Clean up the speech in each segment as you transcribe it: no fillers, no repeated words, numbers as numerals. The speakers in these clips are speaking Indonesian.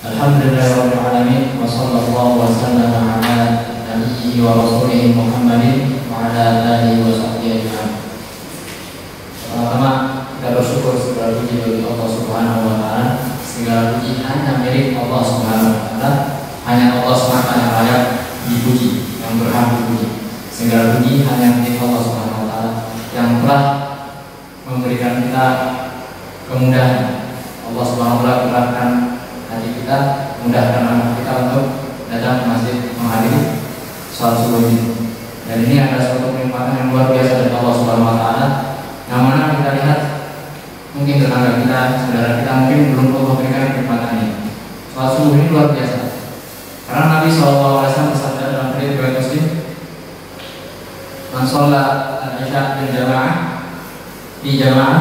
Alhamdulillahirabbil alamin wa sallallahu wa sallama ala nabiyyi wa rasulih Muhammadin wa ala alihi wa sahbihi ajma'in. Pertama, kita bersyukur segala puji bagi Allah Subhanahu wa taala. Segala puji hanya milik Allah Subhanahu wa taala. Hanya Allah semata yang layak dipuji, yang berhak dipuji. Segala puji hanya milik Allah Subhanahu wa taala yang telah memberikan kita kemudahan. Allah Subhanahu wa taala mudahkan hati kita, mudahkan anak kita untuk datang ke masjid menghadiri sholat subuh ini. Dan ini adalah suatu kenikmatan yang luar biasa dari Allah Subhanahu wa taala. Yang mana kita lihat mungkin tetangga kita, saudara kita mungkin belum Allah berikan kenikmatan ini. Sholat subuh ini luar biasa. Karena Nabi SAW bersabda dalam hadits riwayat Muslim, "Man shalla al-isya bil jamaah fi jamaah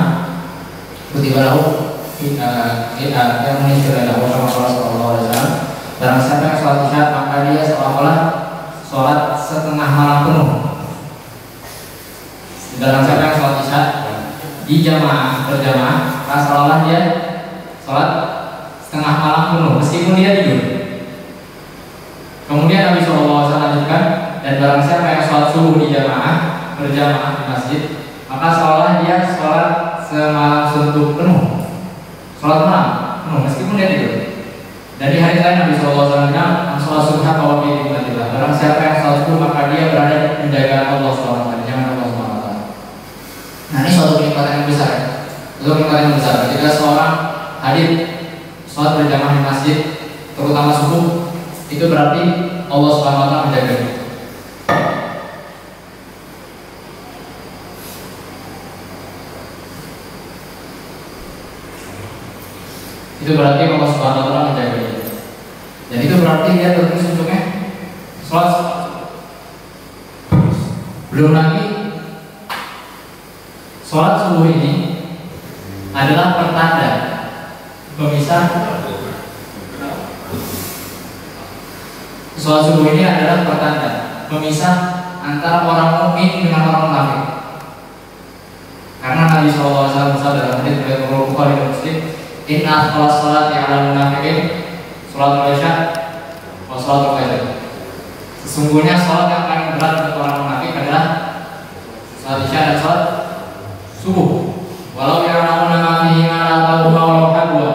kutiba lahu yang menyebutkan dakwah Rasulullah SAW. Barang siapa yang sholat isya maka dia seolah-olah sholat setengah malam penuh. Barang siapa yang sholat isya di jamaah berjamaah maka seolah dia sholat setengah malam penuh meskipun dia tidur." Kemudian Nabi SAW lanjutkan, dan barang siapa yang sholat subuh di jamaah berjamaah di masjid maka seolah dia sholat semalam suntuk penuh. Sholat malam penuh meskipun dia tidur. Dan di hari lain Nabi SAW bilang, sholat subuh kalau di tiba-tiba. Barang siapa yang sholat subuh maka dia berada di penjagaan Allah SWT, jangan Allah SWT. Nah, ini suatu kenikmatan yang besar. Suatu kenikmatan yang besar. Ketika seorang hadir sholat berjamaah di masjid, terutama subuh, itu berarti Allah SWT menjaga kita. Itu berarti Allah Subhanahu wa taala menjaga dia. Dan itu berarti dia tertulis untuknya sholat. Belum lagi sholat subuh ini adalah pertanda pemisah. Sholat subuh ini adalah pertanda pemisah antara orang mukmin dengan orang munafik. Karena Nabi SAW dalam hadits riwayat Bukhari dan Muslim, "Inna sholat ala munafiqin sholat isya wa sholat fajr." Sesungguhnya sholat yang paling berat untuk orang munafik adalah sholat isya dan sholat subuh. Walau ya'lamuna ma fihi ma la ta'lamun walau hadwa.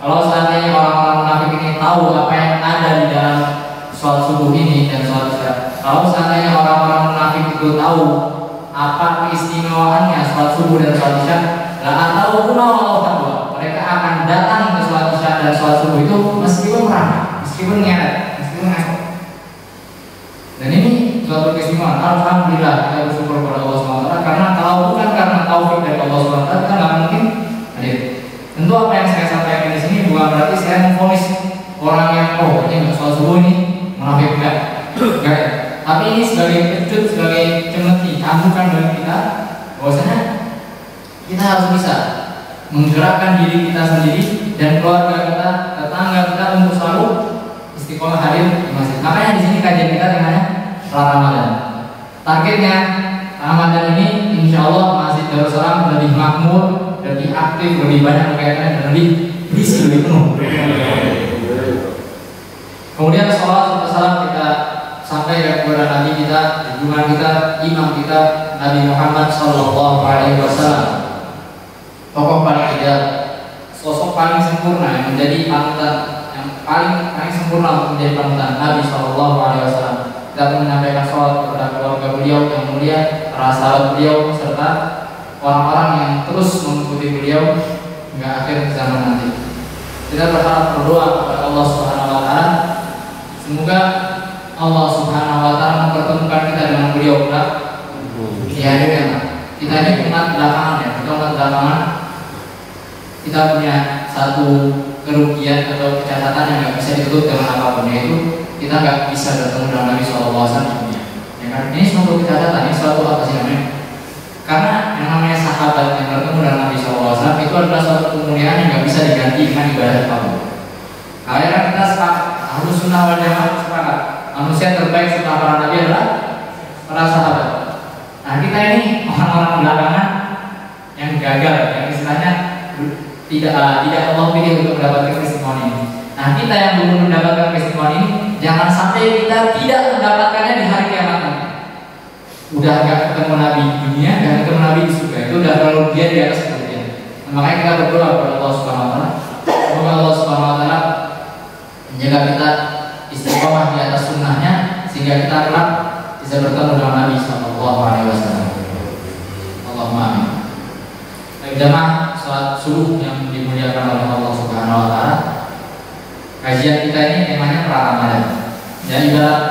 Kalau seandainya orang-orang munafik ini tahu apa yang ada di dalam sholat subuh ini dan sholat isya, kalau seandainya orang-orang munafik itu tahu apa keistimewaannya sholat subuh dan sholat isya, la ta'lamun walau hadwa, mereka akan datang ke sholat isya dan sholat subuh itu meskipun merana, meskipun ngeret, meskipun ngekok. Dan ini suatu keistimewaan. Alhamdulillah kita bersyukur kepada Allah SWT, karena kalau bukan karena taufik dari Allah SWT kita nggak mungkin hadir. Tentu apa yang saya sampaikan di sini bukan berarti saya memvonis orang yang ini nggak sholat subuh ini munafik, enggak. Tapi ini sebagai pecut, sebagai cemeti, cambukan bagi kita bahwasanya kita harus bisa menggerakkan diri kita sendiri dan keluarga kita, tetangga kita untuk selalu istiqomah hadir di masjid. Makanya di sini kajian kita dengannya Ramadan. Targetnya Ramadan ini insya Allah Masjid Darussalam lebih makmur, lebih aktif, lebih banyak kegiatan dan lebih berisi, lebih penuh. Kemudian sholat serta salam kita sampai kepada Nabi kita, junjungan kita, imam kita, Nabi Muhammad SAW. Tokoh paling ideal, sosok paling sempurna yang menjadi panutan, yang paling sempurna untuk menjadi panutan, Nabi SAW. Kita pun menyampaikan sholat kepada keluarga beliau yang mulia, para sahabat beliau, serta orang-orang yang terus mengikuti beliau hingga akhir zaman nanti. Kita berharap berdoa kepada Allah Subhanahu wa taala, semoga Allah Subhanahu wa taala mempertemukan kita dengan beliau di hari kiamat. Kita ini umat belakangan ya, kita umat belakangan. Kita punya satu kerugian atau kecacatan yang nggak bisa ditutup dengan apapun, yaitu kita nggak bisa bertemu dengan Nabi SAW. Ya kan? Ini suatu kecacatan, ini suatu apa sih namanya? Karena yang namanya sahabat yang bertemu dengan Nabi SAW itu adalah suatu kemuliaan yang nggak bisa diganti dengan ibadah apapun. Akhirnya kita sepakat, Ahlus Sunnah wal Jamaah sepakat, manusia terbaik setelah para Nabi adalah para sahabat. Nah, kita ini orang-orang belakangan yang gagal, yang istilahnya tidak Allah pilih untuk mendapatkan keistimewaan ini. Nah, Nah, kita yang belum mendapatkan keistimewaan ini, jangan sampai kita tidak mendapatkannya di hari kiamat nanti. Udah gak ketemu Nabi di dunia, gak ketemu Nabi di surga, itu udah terlalu dia di atas kemudian. Nah, makanya kita berdoa kepada Allah Subhanahu Wa Taala, semoga Allah Subhanahu Wa Taala menjaga kita istiqomah di atas sunnahnya, sehingga kita kelak bisa bertemu dengan Nabi Sallallahu Alaihi Wasallam. Allahumma amin. Jamaah salat subuh yang dimuliakan oleh Allah Subhanahu Wa Taala. Kajian kita ini temanya pra Ramadan. Ya, ibarat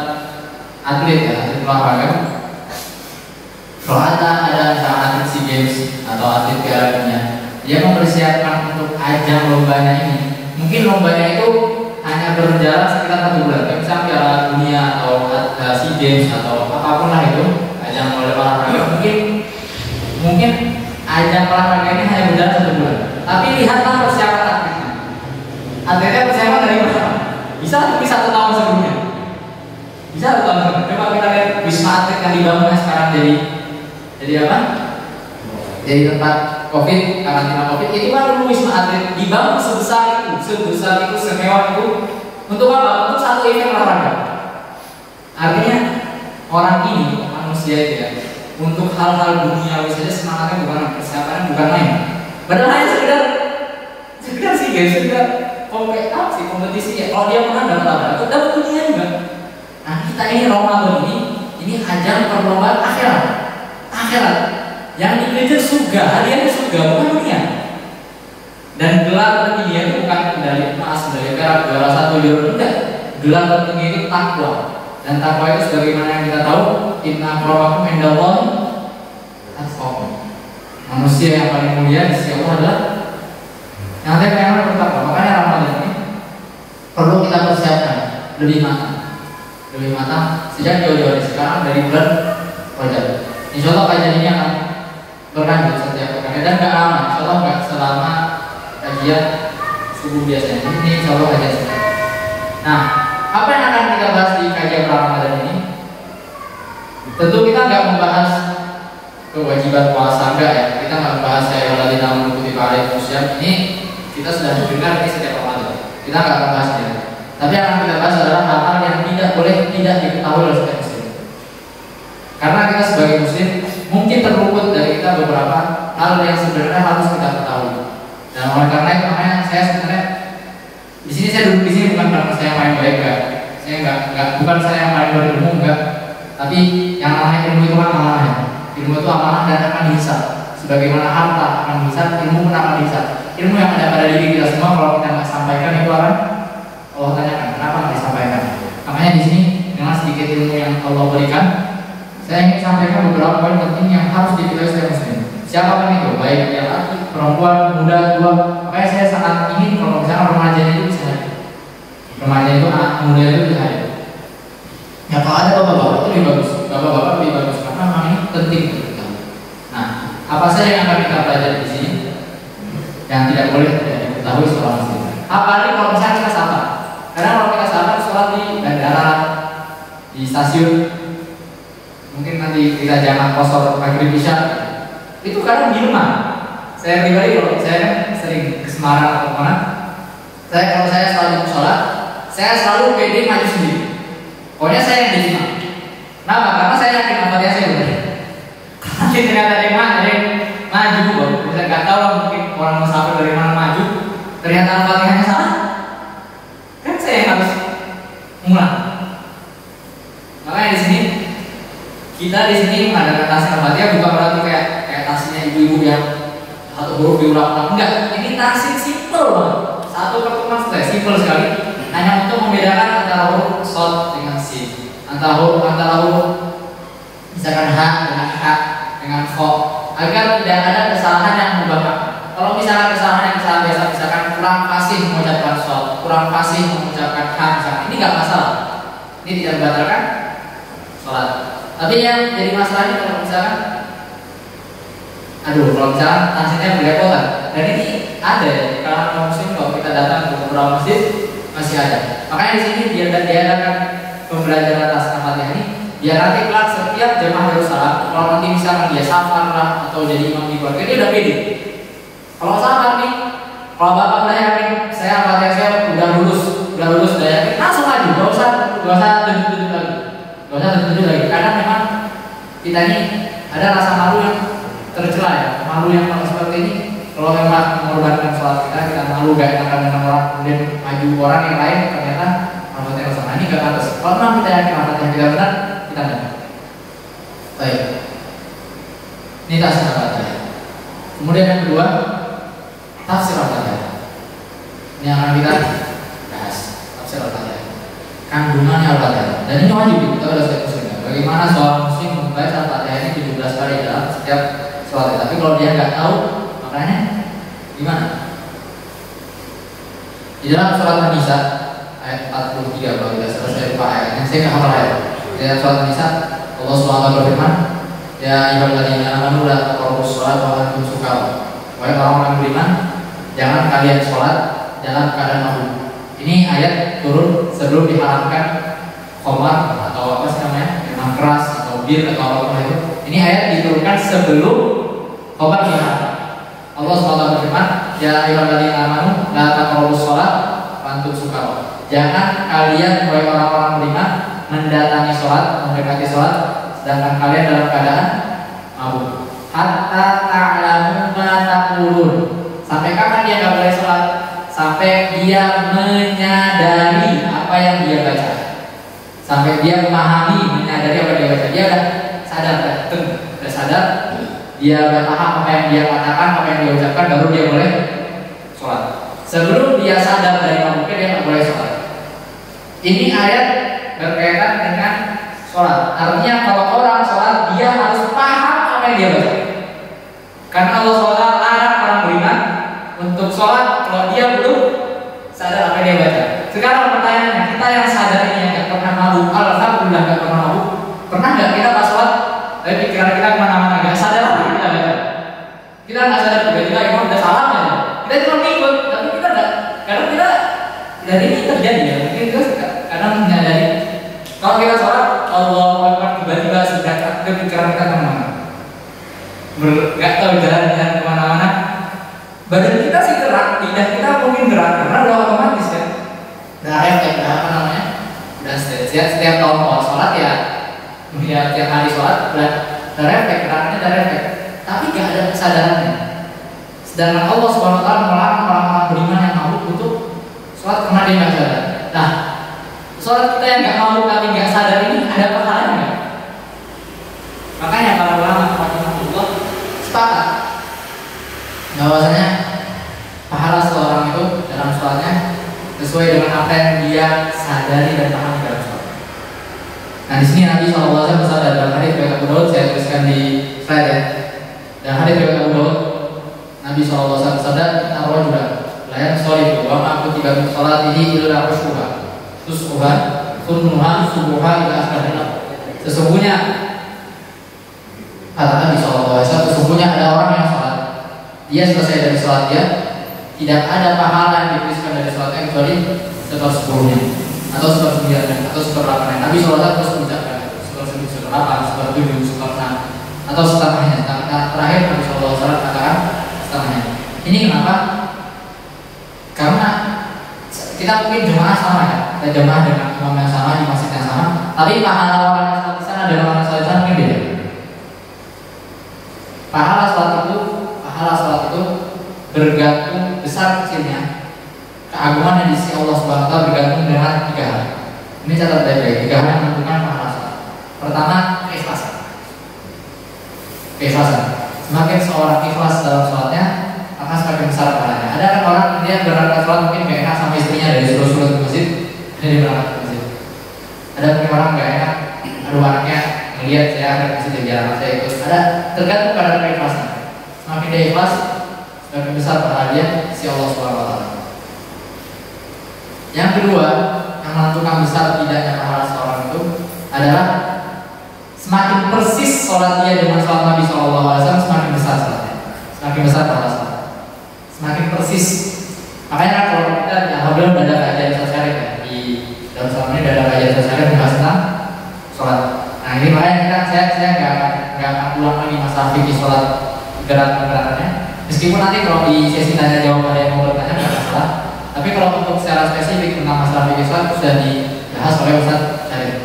atlet ya, atlet olahraga. Kalau ada atlet SEA Games atau atlet Piala Dunia, dia mempersiapkan untuk ajang lombanya ini. Mungkin lombanya itu hanya berjalan sekitar 1 bulan. Misalnya Piala Dunia atau SEA Games atau apapun lah itu ajang olahraga. Mungkin ajang olahraga ini hanya berjalan 1 bulan. Tapi lihatlah persiapan atletnya. Atletnya persiapan dari mana? Bisa 1 tahun sebelumnya. Bisa 1 tahun sebelumnya. Coba kita lihat wisma atlet yang dibangun sekarang jadi apa? Jadi tempat COVID, karantina COVID. Itu kan dulu wisma atlet dibangun sebesar itu, semewah itu. Untuk apa? Untuk satu event olahraga. Artinya orang ini, manusia itu ya, untuk hal-hal duniawi saja semangatnya bukan persiapannya bukan main. Padahal hanya sekedar sih guys, sekedar kompetisi ya. Kalau dia menang dapat dunia juga. Nah, kita ini Ramadan ini ajang perlombaan akhirat yang dikejar surga, hadiahnya surga bukan dunia. Dan gelar tertinggi itu bukan medali emas, medali perak, juara 1, juara 2, enggak. Gelar tertinggi itu takwa. Dan takwa itu sebagaimana yang kita tahu, inna akramakum indallahi atqakum. Manusia yang paling mulia di sisi Allah adalah yang bertakwa. Makanya Ramadan ini perlu kita persiapkan lebih matang sejak jauh-jauh sekarang dari bulan Rajab. Insya Allah kajian ini akan berlanjut setiap pekan dan gak lama. Insya Allah gak selama kajian subuh biasanya. Ini insya Allah kajian subuh. Nah, apa yang akan kita bahas di kajian Ramadan ini? Tentu kita nggak membahas kewajiban puasa, enggak ya. Kita nggak membahas saya lagi dalam mengikuti pahala usia ini. Kita sudah dengar ini setiap Ramadan. Kita nggak akan bahas itu. Tapi yang akan kita bahas adalah hal-hal yang tidak diketahui oleh setiap muslim. Karena kita sebagai muslim mungkin terluput dari kita beberapa hal yang sebenarnya harus kita ketahui. Dan oleh karena itu makanya saya sebenarnya di sini saya duduk di sini bukan karena saya main baik, enggak. Saya bukan saya yang paling berilmu, enggak. Tapi yang namanya ilmu itu kan amanah ya. Ilmu itu amanah dan akan dihisab. Sebagaimana harta akan dihisab, ilmu pun akan dihisab. Ilmu yang ada pada diri kita semua kalau kita nggak sampaikan itu akan Allah tanyakan kenapa nggak disampaikan. Makanya di sini dengan sedikit ilmu yang Allah berikan, saya ingin sampaikan beberapa poin penting yang harus diketahui setiap muslim. Siapapun itu, baik dia laki, perempuan, muda, tua. Makanya saya sangat ingin kalau misalnya remaja itu bisa hadir. Remaja itu anak muda itu bisa hadir. Ya kalau ada bapak-bapak itu lebih bagus. Bapak-bapak lebih bagus karena memang ini penting untuk kita. Nah, apa saja yang akan kita pelajari di sini yang tidak boleh diketahui seorang muslim? Apalagi kalau misalnya kita sabar. Karena kalau kita sabar sholat di bandara, di stasiun, mungkin nanti kita jangan kosor maghrib isya. Itu kadang di rumah. Saya pribadi kalau saya kan sering ke Semarang atau kemana, kalau saya selalu sholat, saya selalu pede maju sendiri. Pokoknya saya yang di sini. Kenapa? Karena saya yakin Al-Fatihah saya udah. Nanti ternyata ada yang maju, kita nggak tahu lah mungkin orang musafir dari mana maju. Ternyata Al-Fatihahnya salah. Kan saya yang harus mulai. Makanya di sini kita di sini mengadakan tasnya Al-Fatihah bukan berarti kayak tasnya ibu-ibu yang satu huruf diulang-ulang. Enggak, ini tasnya simple banget. Satu pertemuan selesai, simple sekali. Hanya untuk membedakan antara huruf shod dengan sin, antara huruf misalkan h dengan h dengan kho, agar tidak ada kesalahan yang membahayakan. Kalau misalkan kesalahan yang salah biasa, misalkan kurang fasih mengucapkan shod, kurang fasih mengucapkan h, misalkan ini nggak masalah. Ini tidak membatalkan sholat. Tapi yang jadi masalahnya kalau misalkan kalau misalkan tasnya belepotan, dan ini ada ya di kalangan muslim kalau kita datang ke beberapa masjid masih ada. Makanya di sini biar diadakan pembelajaran tas Al-Fatihah ini, biar nanti kelak setiap jemaah Darussalam, kalau nanti misalkan dia safar lah atau jadi imam di keluarga, dia udah pede. Kalau safar nih, kalau bapak saya yakin saya Al-Fatihah saya udah lulus udah lulus, udah yakin, langsung maju, gak usah tunjuk-tunjuk lagi, gak usah tunjuk lagi. Karena memang kita ini ada rasa malu yang tercela ya, malu yang seperti ini. Kalau memang mengorbankan sholat kita malu gak enakan dengan orang, kemudian maju orang yang lain ternyata rambutnya sama, ini gak pantas. Kalau memang kita yakin rambutnya kita benar, kita benar. Baik, ini tafsir Al-Fatihah. Kemudian yang kedua, tafsir Al-Fatihah. Ini akan kita bahas tafsir Al-Fatihah, kandungannya Al-Fatihah. Dan ini wajib kita harus diskusikan. Bagaimana seorang muslim membaca Al-Fatihah ini 17 kali dalam setiap sholat. Tapi kalau dia nggak tahu, makanya gimana? Di dalam surat An-Nisa ayat 43, kalau tidak salah saya lupa ayatnya, saya nggak hafal ayat. Di dalam surat An-Nisa Allah SWT berfirman, ya ayyuhalladzina amanu la taqrabus sholata wa antum sukara. Wahai orang-orang beriman, jangan kalian sholat dalam keadaan mabuk. Ini ayat turun sebelum diharamkan khamar atau apa sih namanya, minuman keras atau bir atau apa itu. Ini ayat diturunkan sebelum khamar diharamkan. Allah SWT berfirman, ya ayyuhalladzina amanu la taqrabus sholata wa antum sukara. Jangan kalian wahai orang-orang beriman mendatangi sholat, mendekati sholat sedangkan kalian dalam keadaan mabuk. Hatta ta'lamu ma taqulun. Sampai kapan dia nggak boleh sholat? Sampai dia menyadari apa yang dia baca. Sampai dia memahami, menyadari apa yang dia baca. Dia udah sadar, udah sadar. Dia udah paham apa yang dia katakan, apa yang dia ucapkan, baru dia boleh sholat. Sebelum dia sadar dari mabuknya, dia nggak boleh sholat. Ini ayat berkaitan dengan sholat. Artinya kalau orang sholat, dia harus paham apa yang dia baca. Karena Allah SWT larang orang beriman untuk sholat kalau dia belum sadar apa yang dia baca. Sekarang pertanyaannya, kita yang sadar ini yang nggak pernah mabuk, alhamdulillah nggak pernah mabuk, pernah nggak kita pas sholat dari pikiran kita kemana-mana, nggak sadar apa yang kita baca? Kita nggak sadar tiba-tiba imam udah salam ya. Kita cuma ngikut, tapi kita nggak. Karena kita dari ini terjadi ya. Mungkin kita kadang menyadari kalau kita sholat Allahu Akbar, tiba-tiba sudah kepikiran kita kemana-mana, nggak tahu jalan-jalan kemana-mana. Badan kita sih gerak, lidah kita mungkin gerak karena udah otomatis ya. Udah refleks, apa namanya? Udah setiap tahun mau sholat ya tiap hari sholat udah refleks, gerakannya udah refleks. Tapi nggak ada kesadarannya. Sedangkan Allah Subhanahu Wa Taala melarang orang-orang beriman yang mabuk untuk sholat karena dia nggak sadar. Nah, sholat kita yang nggak mabuk tapi nggak sadar ini ada pahalanya nggak? Makanya para ulama rahimahullah sepakat bahwasanya pahala seorang itu dalam sholatnya sesuai dengan apa yang dia sadari dan pahami dalam sholat. Nah, di sini Nabi SAW bersabda dalam hadis riwayat Abu Daud, saya tuliskan di slide ya. Dan hadis riwayat Abu Daud, Nabi SAW bersabda, "Inna juga layan sholihu wa ma kutiba min sholatihi illa khushuha tus'uha sunnuha subuha ila akhiril." Sesungguhnya kata Nabi SAW, sesungguhnya ada orang yang sholat, dia selesai dari sholat dia tidak ada pahala yang dituliskan dari sholatnya kecuali seper-10-nya atau seper-9-nya atau seper-8-nya. Nabi SAW terus mengucapkan seper-7, seper-8, seper-7, seper-6 atau setengahnya. Terakhir Nabi SAW katakan setengahnya. Ini kenapa? Karena kita mungkin jemaah sama ya, kita jemaah dengan imam yang sama di masjid yang sama, tapi pahala orang yang sholat di sana dan orang yang sholat di sana mungkin beda. Pahala sholat itu bergantung besar kecilnya, keagungan yang di sisi Allah Subhanahu Wa Taala bergantung dengan 3 hal. Ini catat baik-baik, 3 hal yang menentukan pahala sholat. Pertama, keikhlasan. Semakin seorang ikhlas dalam sholatnya, akan semakin besar pahalanya. Ada kan orang dia berangkat sholat mungkin gak enak sama istrinya dari suruh-suruh ke masjid, dia berangkat ke masjid. Ada mungkin orang gak enak, aduh anaknya melihat saya akan masjid jadi anak saya ikut. Ada tergantung pada keikhlasan. Semakin dia ikhlas, semakin besar pahala dia si Allah Subhanahu Wa Taala. Yang kedua, yang menentukan besar tidaknya pahala seorang itu adalah semakin persis sholat dia dengan sholat Nabi SAW, semakin besar sholatnya, semakin besar pahala sholat, semakin persis. Makanya kalau kita alhamdulillah udah ada kajian sosial ya, di dalam sholat ini udah ada kajian sosial membahas tentang sholat. Nah ini makanya saya nggak akan ulang lagi masalah fikih sholat gerakannya. Meskipun nanti kalau di sesi tanya jawab ada yang mau bertanya nggak masalah, tapi Tapi kalau untuk secara spesifik tentang masalah fikih sholat sudah dibahas oleh Ustaz Syarif.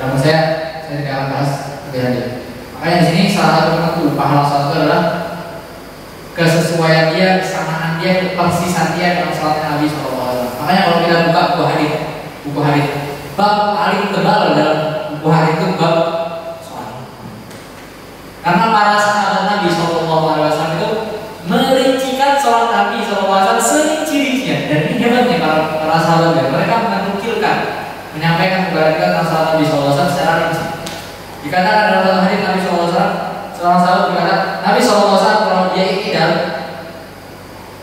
Namun saya tidak akan bahas lebih lanjut. Makanya di sini salah satu penentu pahala sholat itu adalah kesesuaian dia, kesamaan dia, kepersisan dia dengan sholatnya Nabi SAW. Makanya kalau kita buka buku hadis, bab paling tebal dalam buku hadis itu bab sholat. Karena para sahabat Nabi SAW itu merincikan sholat Nabi SAW serinci-rincinya. Dan ini hebatnya para sahabat ya. Mereka menukilkan, menyampaikan kepada kita tentang sholat Nabi SAW secara rinci. Dikatakan dalam satu hadis Nabi SAW, seorang sahabat berkata, Nabi SAW kalau dia iktidal,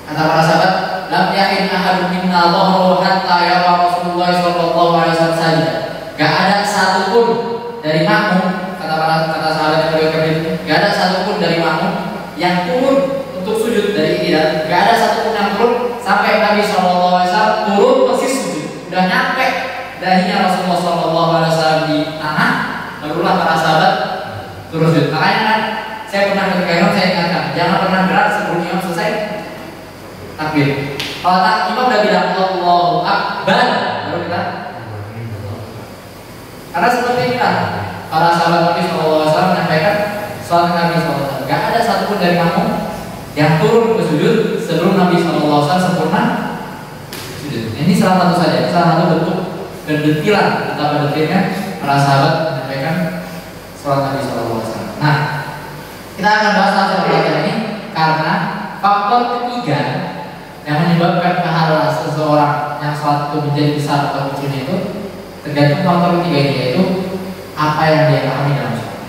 kata para sahabat, lam yakin ahadun minna dhahru hatta yara Rasulullah SAW saja. Gak ada satupun dari makmum, kata sahabat yang beliau kerja, gak ada satupun dari makmum yang turun untuk sujud dari iktidal. Gak ada satupun yang turun sampai Nabi SAW turun persis sujud. Udah nyampe dahinya Rasulullah SAW di tanah, barulah para sahabat turun sujud. Makanya kan saya pernah ketika imam saya ingatkan, jangan pernah gerak sebelum imam selesai takbir. Kalau imam udah bilang Allahu Akbar, baru kita. Karena seperti ini kan para sahabat Nabi SAW menyampaikan sholat Nabi SAW. Gak ada satupun dari kamu yang turun ke sujud sebelum Nabi SAW sempurna sujud. Ini salah satu saja, salah satu bentuk kedetilan, betapa detailnya para sahabat menyampaikan sholat Nabi SAW. Nah, kita akan bahas hasil pelajaran ini karena faktor ketiga yang menyebabkan pahala seseorang yang sholat itu menjadi besar atau kecilnya itu tergantung faktor ketiga ini, yaitu apa yang dia pahami dalam sholat.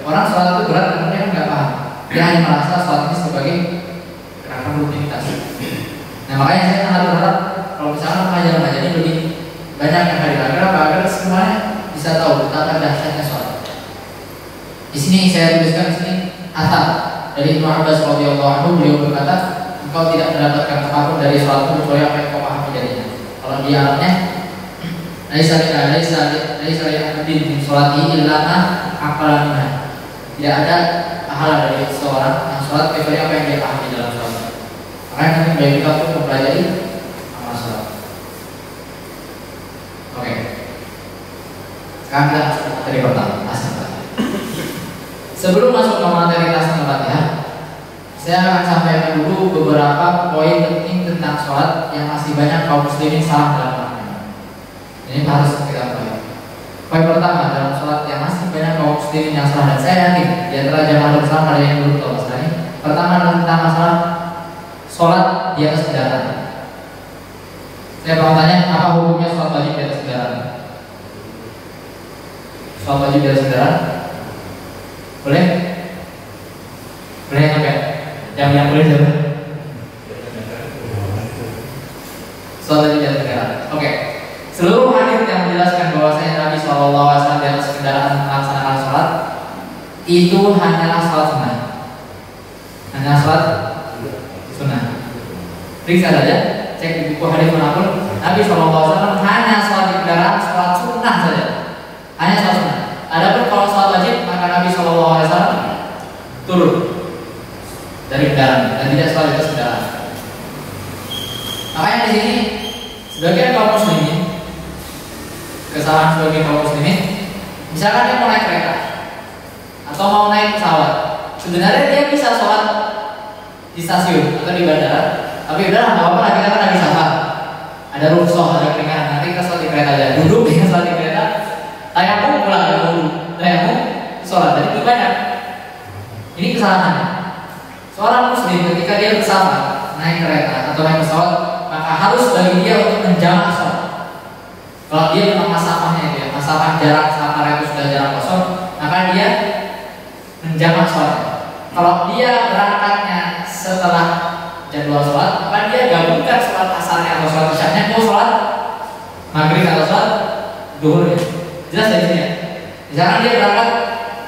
Orang sholat itu berat karena dia nggak paham, dia hanya merasa sholat ini sebagai gerakan rutinitas. Nah makanya saya sangat berharap kalau misalnya pengajaran ini lebih banyak yang hadir agar semuanya bisa tahu betapa dahsyatnya sholat. Di sini saya tuliskan di sini asal dari Ibnu Abbas radhiyallahu anhu, beliau berkata, engkau tidak mendapatkan apapun dari sholatmu kecuali apa yang kau pahami darinya. Kalau di alamnya, laisa min sholati illa ma aqala minha. Tidak ada pahala dari seorang yang sholat kecuali apa yang dia pahami dalam sholat. Makanya nanti bagi kita untuk mempelajari amal sholat. Oke. Sekarang kita masuk ke materi pertama, asal. Sebelum masuk ke materi tasbih Fatihah, saya akan sampaikan dulu beberapa poin penting tentang sholat yang masih banyak kaum muslimin salah dalam maknanya. Ini harus kita tahu. Poin pertama dalam sholat yang masih banyak kaum muslimin yang salah, dan saya yakin di antara jamaah bersama ada yang belum tahu masalah ini. Pertama tentang masalah sholat di atas kendaraan. Saya mau tanya, apa hukumnya sholat wajib di atas kendaraan? Sholat wajib di atas kendaraan? Boleh? Boleh atau enggak? Yang boleh siapa? Sholat wajib di atas kendaraan. Oke. Seluruh hadis yang menjelaskan bahwasanya Nabi SAW di atas kendaraan melaksanakan sholat itu hanyalah sholat sunnah. Hanya sholat sunnah. Periksa saja, cek di buku hadis manapun, Nabi SAW hanya sholat di kendaraan, sholat sunnah saja. Hanya sholat sunnah. Adapun kalau sholat wajib, maka Nabi SAW turun dari kendaraan dan tidak sholat di atas kendaraan. Makanya di sini sebagian kaum muslimin, kesalahan sebagian kaum muslimin, misalkan dia mau naik kereta atau mau naik pesawat, sebenarnya dia bisa sholat di stasiun atau di bandara, tapi udah nggak apa-apa lah, kita kan lagi safar, ada rukhsah, ada keringanan, nanti kita sholat di kereta aja, duduk dia sholat di kereta, tayamum pulang ya dulu, tayamum sholat, jadi itu banyak. Ini kesalahannya. Seorang muslim ketika dia bersafar naik kereta atau naik pesawat, maka harus bagi dia untuk menjamak sholat. Kalau dia memang masafahnya itu ya, masafah jarak safar itu sudah jarak kosong, maka dia menjamak sholat. Kalau dia berangkatnya setelah jadwal sholat, maka dia gabungkan sholat asarnya atau sholat isyanya ke sholat maghrib atau sholat duhur ya. Jelas dari sini ya. Misalkan dia berangkat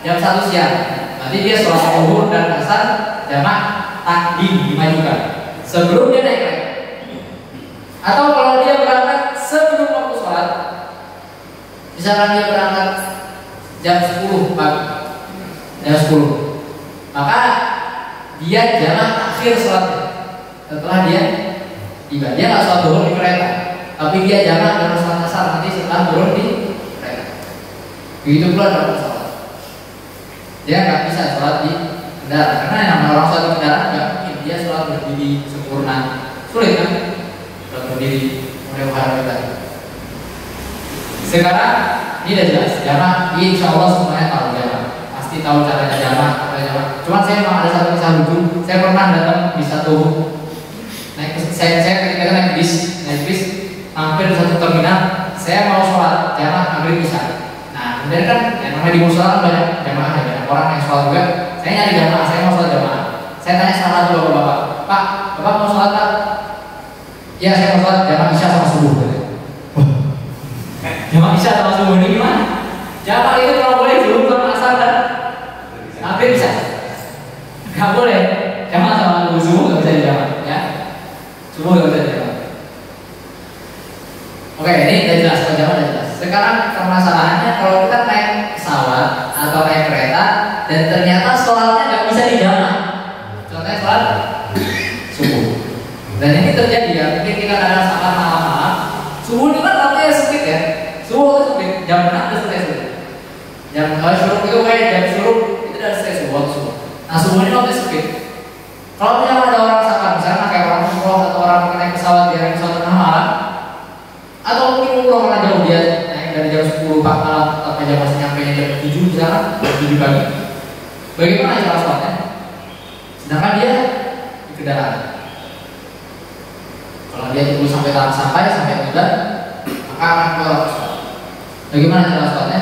jam 1 siang, nanti dia sholat duhur dan asar jamak takdim dimajukan sebelum dia naik kereta. Atau kalau dia berangkat sebelum waktu sholat, misalkan dia berangkat jam 10 pagi, jam 10, maka dia jamak akhir sholatnya setelah dia Tiba dia nggak sholat zuhur di kereta, tapi dia jamak dengan sholat asar nanti setelah turun di kereta. Begitu pula dalam pesawat. Dia nggak bisa sholat di kendaraan, karena yang namanya orang sholat di kendaraan nggak mungkin dia sholat berdiri sempurna, sulit kan? Sholat berdiri mulai menghadap kita. Sekarang ini udah jelas, jamak insya Allah semuanya tahu jamak, pasti tahu caranya jamak. Cuman saya memang ada satu kisah lucu. Saya pernah datang di satu saya ketika naik bis hampir di satu terminal. Saya mau sholat jamak maghrib isya. Nah kemudian kan yang namanya di musola banyak jamaah, banyak orang yang sholat juga. Saya nyari jamaah, saya mau sholat jamaah. Saya tanya salah satu bapak-bapak, Pak, bapak mau sholat tak? Ya saya mau sholat jamak isya sama subuh. Jamak isya sama subuh ini gimana? Jamak itu kalau boleh dulu sama asar dan maghrib isya. Nggak boleh jamak sama subuh, nggak bisa dijamak ya. Subuh nggak bisa dijamak. Oke, ini udah jelas, jamak udah jelas. Sekarang permasalahannya kalau kita naik pesawat atau naik kereta dan ternyata sholatnya nggak bisa dijamak. Contohnya sholat subuh. Dan ini terjadi ya, mungkin kita kadang salat malam-malam. Subuh itu kan waktunya sempit ya. Subuh itu sempit, jam 6 udah selesai subuh. Jam syuruk itu kayak jam syuruk itu udah selesai subuh. Nah subuh ini waktunya sempit. Kalau misalnya ada orang safar, misalnya kayak orang umroh atau orang naik pesawat dia naik pesawat tengah malam, atau mungkin umroh malah jauh dia naik dari jam 10 malam sampai jam masih nyampe jam 7 misalnya, jam 7 pagi. Bagaimana cara sholatnya? Sedangkan dia di kendaraan. Kalau dia tunggu sampai tiba, maka akan keluar sholat. Bagaimana cara sholatnya?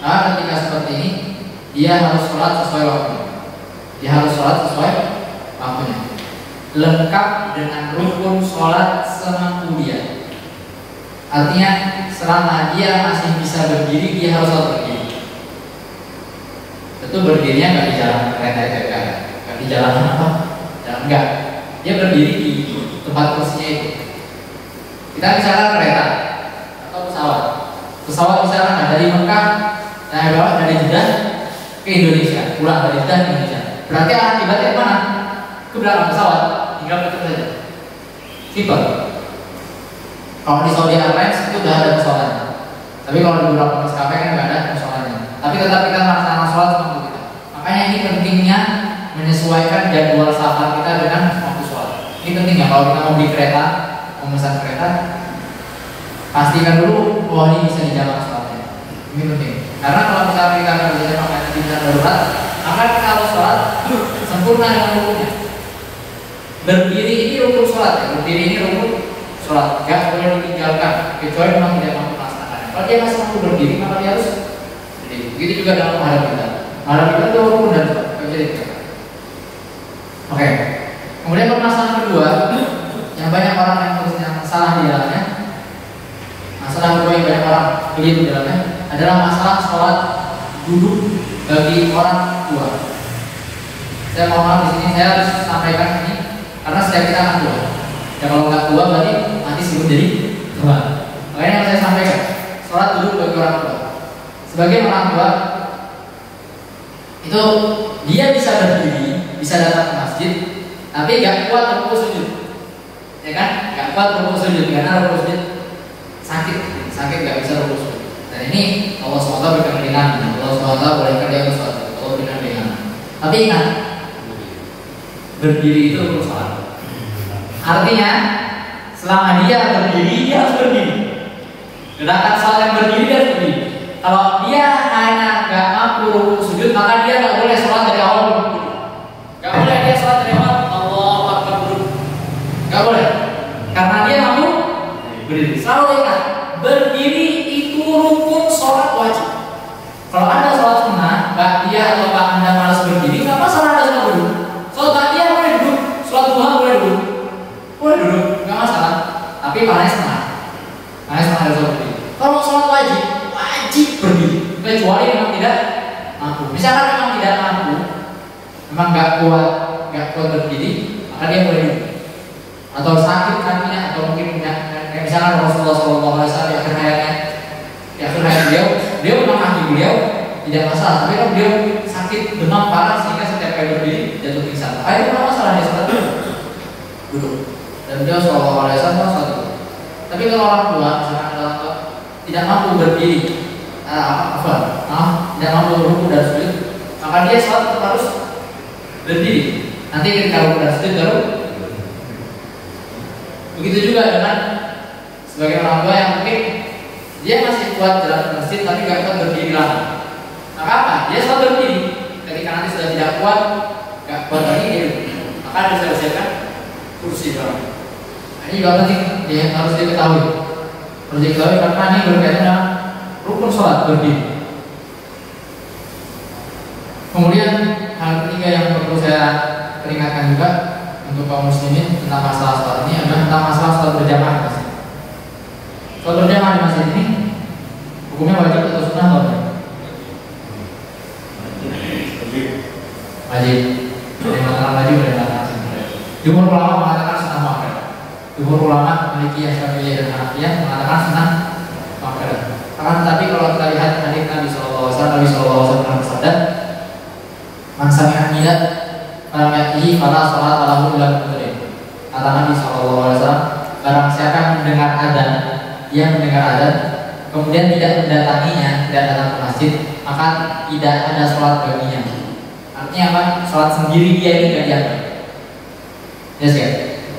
Nah ketika seperti ini, dia harus sholat sesuai waktunya. Dia harus sholat sesuai waktunya, lengkap dengan rukun sholat semampu dia. Artinya selama dia masih bisa berdiri, dia harus sholat berdiri. Tentu berdirinya nggak di jalan kereta itu kan, nggak di jalan apa? Jalan enggak. Dia berdiri di tempat kursinya itu. Kita misalkan kereta atau pesawat. Pesawat misalkan dari Mekah, dari Jeddah ke Indonesia, pulang dari Jeddah ke Indonesia. Berarti akibatnya mana? Ke belakang pesawat, tinggal betul saja. Simpel. Kalau di Saudi Airlines itu udah ada pesawatnya. Tapi kalau di beberapa maskapai kan nggak ada pesawatnya. Tapi tetap kita melaksanakan sholat waktu kita. Makanya ini pentingnya menyesuaikan jadwal safar kita dengan waktu sholat. Ini penting ya kalau kita mau beli kereta, mau memesan kereta, pastikan dulu bahwa ini bisa dijamak sholatnya. Ini penting. Karena kalau misalnya kita nggak bisa pakai nanti bisa darurat, maka kita harus sholat sempurna dengan rukunnya. Berdiri ini rukun sholat ya. Berdiri ini rukun sholat, gak boleh ditinggalkan kecuali memang tidak mampu melaksanakannya. Kalau dia masih mampu berdiri, maka dia harus berdiri. Begitu juga dalam menghadap kita. Menghadap kita itu rukun dan sholat, gak bisa ditinggalkan. Oke. Kemudian permasalahan kedua, yang banyak orang yang salah di dalamnya. Masalah kedua yang banyak orang keliru di dalamnya adalah masalah sholat duduk bagi orang tua. Saya mohon di sini saya harus sampaikan ini karena setiap kita akan tua. Ya kalau nggak tua berarti nanti sebelum jadi tua. Makanya yang saya sampaikan, sholat duduk bagi orang tua. Sebagai orang tua itu dia bisa berdiri, bisa datang ke masjid, tapi nggak kuat rukuk sujud, ya kan? Nggak kuat rukuk sujud karena rukuk sujud sakit nggak bisa rukuk sujud. Dan ini Allah SWT berikan ringan, Allah SWT bolehkan dia bersolat, Allah berikan ringan. Tapi ingat, berdiri itu rukun sholat. Artinya selama dia berdiri, dia harus berdiri. Gerakan sholat yang berdiri dia harus berdiri. Kalau dia hanya nggak mampu rukuk sujud, maka dia nggak boleh sholat dari awal berdiri. Nggak boleh dia sholat dari awal Allahu Akbar duduk. Nggak boleh, karena dia mampu berdiri. Selalu ingat, berdiri itu rukun sholat wajib. Kalau Anda sholat sunnah, dia atau Anda malas berdiri, nggak masalah Anda sholat duduk. Sholat dia boleh duduk, sholat duha boleh duduk, nggak masalah. Tapi paling setengah ada sholat berdiri. Kalau sholat wajib berdiri, kecuali memang tidak mampu. Misalkan memang tidak mampu, memang nggak kuat berdiri, maka dia boleh duduk. Atau sakit kakinya, atau mungkin kayak misalkan Rasulullah SAW di akhir hayat beliau memang kaki beliau tidak masalah, tapi kalau beliau sakit demam parah sehingga setiap kali berdiri jatuh pingsan. Akhirnya nggak masalah dia sholat duduk. Dan dan beliau Shallallahu Alaihi Wasallam sholat dulu. Tapi kalau orang tua misalkan orang tua tidak mampu berdiri, tidak mampu ruku dan sujud, maka dia sholat tetap harus berdiri. Nanti ketika ruku dan sujud baru. Begitu juga dengan sebagai orang tua yang mungkin dia masih kuat jalan ke masjid tapi gak kuat berdiri lama. Maka apa? Dia sholat berdiri. Ketika nanti sudah tidak kuat, gak kuat lagi dia maka diselesaikan kursi bawah. Ini juga penting ya, harus diketahui. Harus diketahui karena ini berkaitan dengan rukun sholat berdiri. Kemudian hal ketiga yang perlu saya peringatkan juga untuk kaum muslimin tentang masalah sholat ini adalah tentang masalah sholat berjamaah di masjid. Sholat berjamaah di masjid ini hukumnya wajib atau sunnah atau tidak? Wajib. Ada mengatakan wajib, ada mengatakan sunnah. Jumhur ulama mengatakan sunnah muakkad. Jumhur ulama Malikiyah, Syafi'iyah dan Hanafiyah mengatakan sunnah muakkad. Akan tetapi kalau kita lihat hadis Nabi SAW pernah bersabda, "Man sami'a nida falam ya'tihi fala sholata lahu illa bi-udhrin." Kata Nabi SAW, barang siapa yang mendengar adzan, kemudian tidak mendatanginya, tidak datang ke masjid, maka tidak ada sholat baginya. Artinya apa? Sholat sendiri dia ini tidak dianggap. Yes, ya.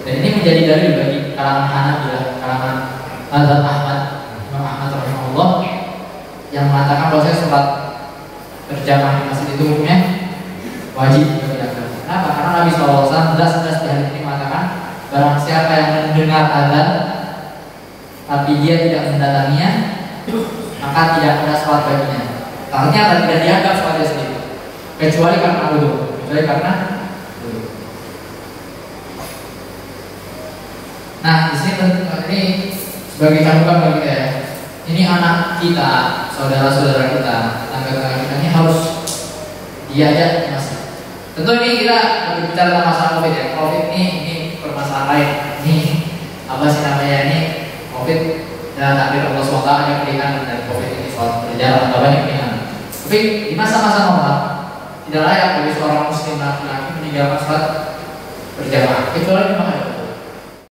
Dan ini menjadi dalil bagi kalangan Hanabilah, kalangan mazhab Ahmad, Imam Ahmad rahimahullah, yang mengatakan bahwa sholat berjamaah di masjid itu hukumnya wajib bagi laki-laki. Kenapa? Karena Nabi SAW jelas-jelas di hadis ini mengatakan, barang siapa yang mendengar adzan tapi dia tidak mendatanginya, maka tidak ada sholat baginya. Artinya tidak dianggap sholatnya sendiri, kecuali karena wudu. Nah, di sini ini sebagai catatan bagi kita ya. Ini anak kita, saudara-saudara kita, tetangga-tetangga kita ini harus diajak ke masjid. Tentu ini kita berbicara tentang masalah COVID ya. COVID ini permasalahan lain. Ini apa sih namanya ini? COVID dan takdir Allah SWT yang berikan dari COVID ini soal berjalan atau banyak pilihan. Tapi di masa-masa normal tidak layak bagi seorang muslim laki-laki meninggalkan sholat berjamaah kecuali memang ada